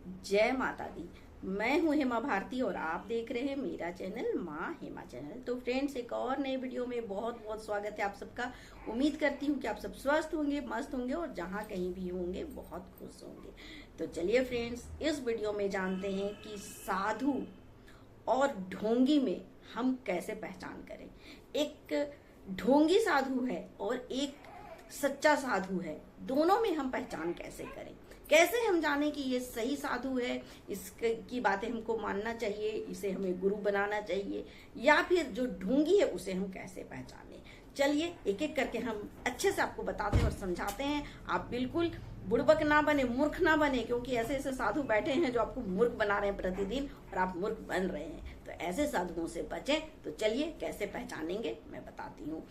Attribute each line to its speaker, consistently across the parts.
Speaker 1: जय माता दी। मैं हूं हेमा भारती और आप देख रहे हैं मेरा चैनल माँ हेमा चैनल। तो फ्रेंड्स, एक और नए वीडियो में बहुत बहुत स्वागत है आप सबका। उम्मीद करती हूँ कि आप सब स्वस्थ होंगे, मस्त होंगे और जहाँ कहीं भी होंगे बहुत खुश होंगे। तो चलिए फ्रेंड्स, इस वीडियो में जानते हैं कि साधु और ढोंगी में हम कैसे पहचान करें। एक ढोंगी साधु है और एक सच्चा साधु है, दोनों में हम पहचान कैसे करें, कैसे हम जाने कि ये सही साधु है, इसकी बातें हमको मानना चाहिए, इसे हमें गुरु बनाना चाहिए, या फिर जो ढोंगी है उसे हम कैसे पहचाने। चलिए एक एक करके हम अच्छे से आपको बताते हैं और समझाते हैं। आप बिल्कुल बुड़बक ना बने, मूर्ख ना बने, क्योंकि ऐसे ऐसे साधु बैठे हैं जो आपको मूर्ख बना रहे हैं प्रतिदिन और आप मूर्ख बन रहे हैं। तो ऐसे साधुओं से बचें। तो चलिए कैसे पहचानेंगे मैं बताती हूँ।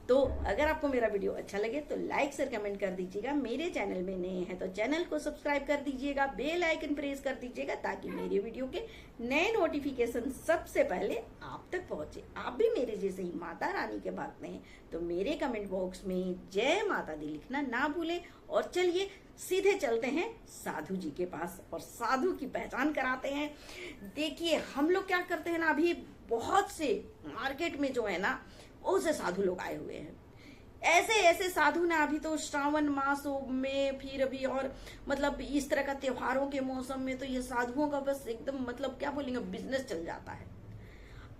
Speaker 1: तो अगर आपको मेरा वीडियो अच्छा लगे तो लाइक शेयर कमेंट कर दीजिएगा। मेरे चैनल में नए हैं तो चैनल को सब्सक्राइब कर दीजिएगा, बेल आइकन प्रेस कर दीजिएगा ताकि मेरे वीडियो के नए नोटिफिकेशन सबसे पहले आप तक पहुंचे। आप भी मेरे जैसे ही माता रानी के भक्त हैं तो मेरे कमेंट बॉक्स में जय माता दी लिखना ना भूलें। और चलिए सीधे चलते हैं साधु जी के पास और साधु की पहचान कराते हैं। देखिए हम लोग क्या करते हैं ना, अभी बहुत से मार्केट में जो है ना बहुत से साधु लोग आए हुए हैं। ऐसे ऐसे साधु ना, अभी तो श्रावण मास में, फिर अभी और मतलब इस तरह का त्योहारों के मौसम में तो ये साधुओं का बस एकदम मतलब क्या बोलेंगे बिजनेस चल जाता है।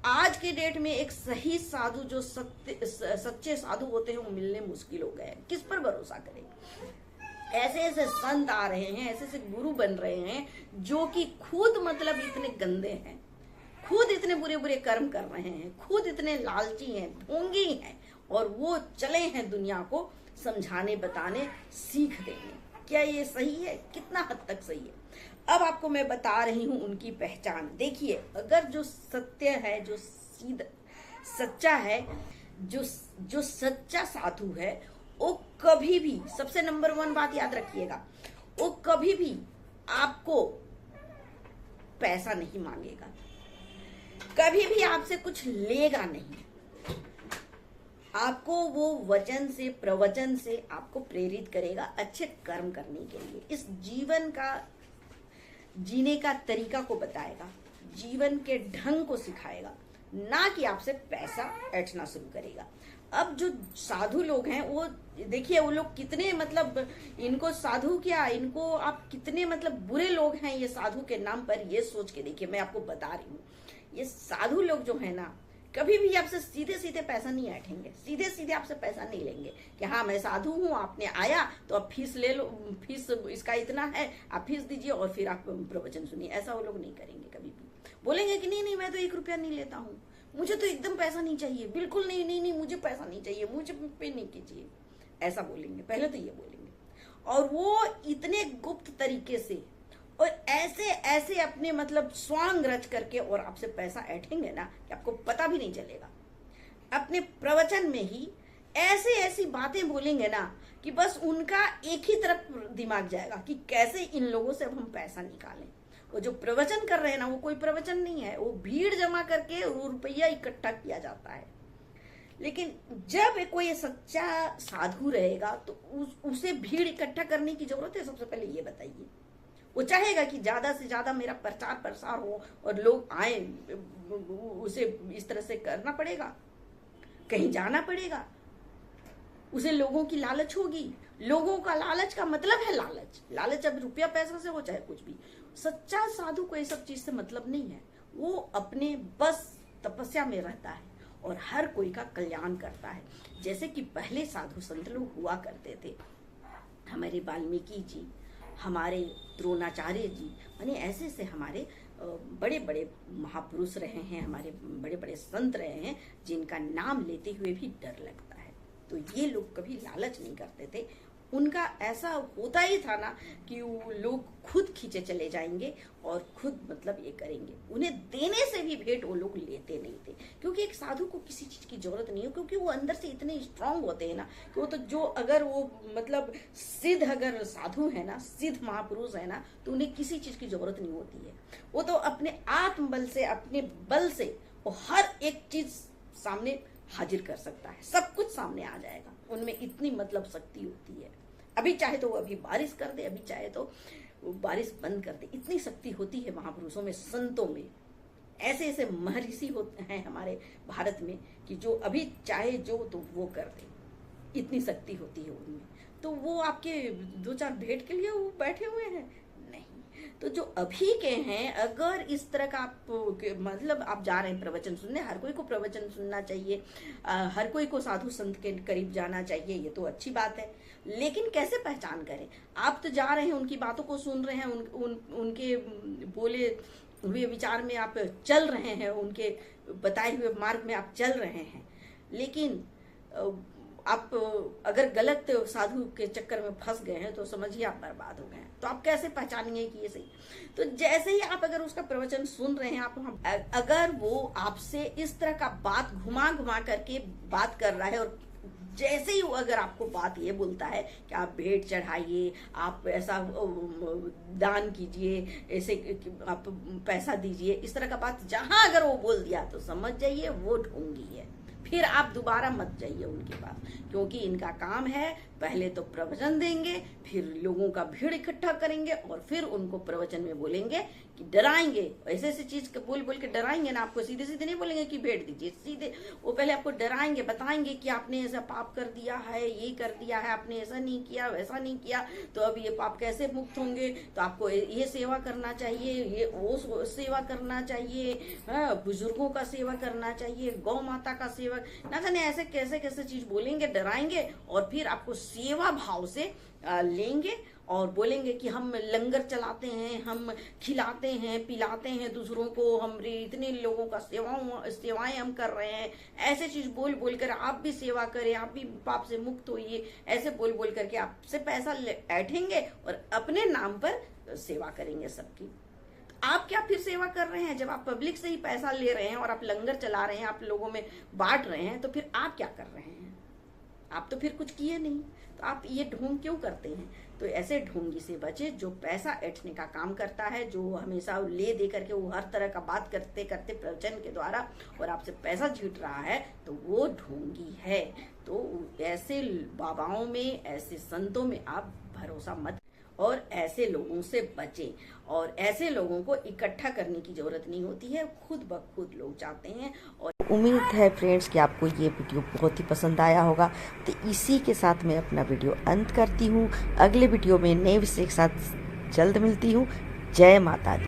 Speaker 1: आज के डेट में एक सही साधु जो सच्चे साधु होते हैं वो मिलने मुश्किल हो गए। किस पर भरोसा करें। ऐसे ऐसे संत आ रहे हैं, ऐसे ऐसे गुरु बन रहे हैं जो कि खुद मतलब इतने गंदे हैं, खुद इतने बुरे बुरे कर्म कर रहे हैं, खुद इतने लालची हैं, ढोंगी हैं, और वो चले हैं दुनिया को समझाने, बताने, सीख देने। क्या ये सही है? कितना हद तक सही है? अब आपको मैं बता रही हूं उनकी पहचान। देखिए, अगर जो सत्य है, जो सीधा सच्चा है, जो सच्चा साधु है, वो कभी भी, सबसे नंबर 1 बात याद रखिएगा, वो कभी भी आपको पैसा नहीं मांगेगा, कभी भी आपसे कुछ लेगा नहीं। आपको वो वचन से, प्रवचन से आपको प्रेरित करेगा अच्छे कर्म करने के लिए। इस जीवन का जीने का तरीका को बताएगा, जीवन के ढंग को सिखाएगा, ना कि आपसे पैसा ऐंठना शुरू करेगा। अब जो साधु लोग हैं वो देखिए, वो लोग कितने मतलब, इनको साधु क्या, इनको आप कितने मतलब बुरे लोग हैं ये साधु के नाम पर, ये सोच के देखिए। मैं आपको बता रही हूँ, ये साधु लोग जो है ना कभी भी आपसे सीधे सीधे पैसा नहीं ऐंठेंगे, सीधे सीधे आपसे पैसा नहीं लेंगे कि हाँ मैं साधु हूँ, आपने आया तो आप फीस ले लो, फीस इसका इतना है, आप फीस दीजिए और फिर आप प्रवचन सुनिए। ऐसा वो लोग नहीं करेंगे। कभी भी बोलेंगे कि नहीं नहीं मैं तो 1 रुपया नहीं लेता हूँ, मुझे तो एकदम पैसा नहीं चाहिए, बिल्कुल नहीं नहीं नहीं मुझे पैसा नहीं चाहिए, मुझे पे नहीं कीजिए, ऐसा बोलेंगे। पहले तो ये बोलेंगे, और वो इतने गुप्त तरीके से और ऐसे ऐसे अपने मतलब स्वांग रच करके और आपसे पैसा ऐंठेंगे ना कि आपको पता भी नहीं चलेगा। अपने प्रवचन में ही ऐसे ऐसी बातें बोलेंगे ना कि बस उनका एक ही तरफ दिमाग जाएगा कि कैसे इन लोगों से अब हम पैसा निकालें। वो जो प्रवचन कर रहे हैं ना, वो कोई प्रवचन नहीं है, वो भीड़ जमा करके रुपया इकट्ठा किया जाता है। लेकिन जब कोई सच्चा साधु रहेगा तो उसे भीड़ इकट्ठा करने की जरूरत है? सबसे पहले ये बताइए। वो चाहेगा कि ज्यादा से ज्यादा मेरा प्रचार प्रसार हो और लोग आए, उसे इस तरह से करना पड़ेगा, कहीं जाना पड़ेगा, उसे लोगों की लालच होगी। लोगों का लालच का मतलब है लालच, लालच अब रुपया पैसा से हो चाहे कुछ भी। सच्चा साधु को ये सब चीज से मतलब नहीं है। वो अपने बस तपस्या में रहता है और हर कोई का कल्याण करता है। जैसे कि पहले साधु संत लोग हुआ करते थे, हमारे वाल्मीकि जी, हमारे द्रोणाचार्य जी, माने ऐसे से हमारे बड़े बड़े महापुरुष रहे हैं, हमारे बड़े बड़े संत रहे हैं जिनका नाम लेते हुए भी डर लगता है। तो ये लोग कभी लालच नहीं करते थे। उनका ऐसा होता ही था ना कि वो लोग खुद खींचे चले जाएंगे और खुद मतलब ये करेंगे। उन्हें देने से भी भेंट वो लोग लेते नहीं थे, क्योंकि एक साधु को किसी चीज की जरूरत नहीं है, क्योंकि वो अंदर से इतने स्ट्रांग होते हैं ना कि वो तो जो अगर वो मतलब सिद्ध अगर साधु है ना, सिद्ध महापुरुष है ना, तो उन्हें किसी चीज की जरूरत नहीं होती है। वो तो अपने आत्मबल से, अपने बल से वो हर एक चीज सामने हाजिर कर सकता है, सब कुछ सामने आ जाएगा। उनमें इतनी मतलब शक्ति होती है। अभी चाहे तो वो अभी बारिश कर दे, अभी चाहे तो वो बारिश बंद कर दे। इतनी शक्ति होती है महापुरुषों में, संतों में। ऐसे ऐसे महर्षि होते हैं हमारे भारत में कि जो अभी चाहे जो तो वो कर दे, इतनी शक्ति होती है उनमें। तो वो आपके 2-4 भेंट के लिए वो बैठे हुए हैं? नहीं। तो जो अभी के हैं, अगर इस तरह का आप मतलब आप जा रहे हैं प्रवचन सुनने, हर कोई को प्रवचन सुनना चाहिए, हर कोई को साधु संत के करीब जाना चाहिए, ये तो अच्छी बात है। लेकिन कैसे पहचान करें? आप तो जा रहे हैं, उनकी बातों को सुन रहे हैं, उनके बोले हुए विचार में आप चल रहे हैं, उनके बताए हुए मार्ग में आप चल रहे हैं, लेकिन आप अगर गलत साधु के चक्कर में फंस गए हैं तो समझिए आप बर्बाद हो गए हैं। तो आप कैसे पहचानेंगे कि ये सही? तो जैसे ही आप अगर उसका प्रवचन सुन रहे हैं, आप अगर वो आपसे इस तरह का बात घुमा घुमा करके बात कर रहा है, और जैसे ही वो अगर आपको बात ये बोलता है कि आप भेंट चढ़ाइए, आप ऐसा दान कीजिए, ऐसे आप पैसा दीजिए, इस तरह का बात जहां अगर वो बोल दिया तो समझ जाइए वो ढोंगी है। फिर आप दोबारा मत जाइए उनके पास, क्योंकि इनका काम है पहले तो प्रवचन देंगे, फिर लोगों का भीड़ इकट्ठा करेंगे, और फिर उनको प्रवचन में बोलेंगे कि डराएंगे, ऐसे ऐसी चीज बोल बोल के डराएंगे ना आपको। सीधे सीधे नहीं बोलेंगे कि भेंट दीजिए, सीधे वो पहले आपको डराएंगे, बताएंगे कि आपने ऐसा पाप कर दिया है, ये कर दिया है, आपने ऐसा नहीं किया, वैसा नहीं किया, तो अब ये पाप कैसे मुक्त होंगे, तो आपको ये सेवा करना चाहिए, ये वो सेवा करना चाहिए, बुजुर्गों का सेवा करना चाहिए, गौ माता का सेवा, ना जाने ऐसे कैसे कैसे चीज बोलेंगे, डराएंगे, और फिर आपको सेवा भाव से लेंगे और बोलेंगे कि हम लंगर चलाते हैं, हम खिलाते हैं, पिलाते हैं दूसरों को, हम इतने लोगों का सेवाएं हम कर रहे हैं। ऐसे चीज बोल बोल कर आप भी सेवा करें, आप भी पाप से मुक्त होइए, ऐसे बोल बोल करके आपसे पैसा ऐंठेंगे और अपने नाम पर सेवा करेंगे सबकी। आप क्या फिर सेवा कर रहे हैं? जब आप पब्लिक से ही पैसा ले रहे हैं और आप लंगर चला रहे हैं, आप लोगों में बांट रहे हैं, तो फिर आप क्या कर रहे हैं? आप तो फिर कुछ किए नहीं, तो आप ये ढोंग क्यों करते हैं? तो ऐसे ढोंगी से बचे जो पैसा ऐंठने का काम करता है, जो हमेशा ले दे करके वो हर तरह का बात करते करते प्रवचन के द्वारा और आपसे पैसा झीट रहा है, तो वो ढोंगी है। तो ऐसे बाबाओं में, ऐसे संतों में आप भरोसा मत, और ऐसे लोगों से बचें, और ऐसे लोगों को इकट्ठा करने की जरूरत नहीं होती है, खुद ब खुद लोग जाते हैं। और उम्मीद है फ्रेंड्स कि आपको ये वीडियो बहुत ही पसंद आया होगा। तो इसी के साथ मैं अपना वीडियो अंत करती हूँ। अगले वीडियो में नए विषय के साथ जल्द मिलती हूँ। जय माता दी।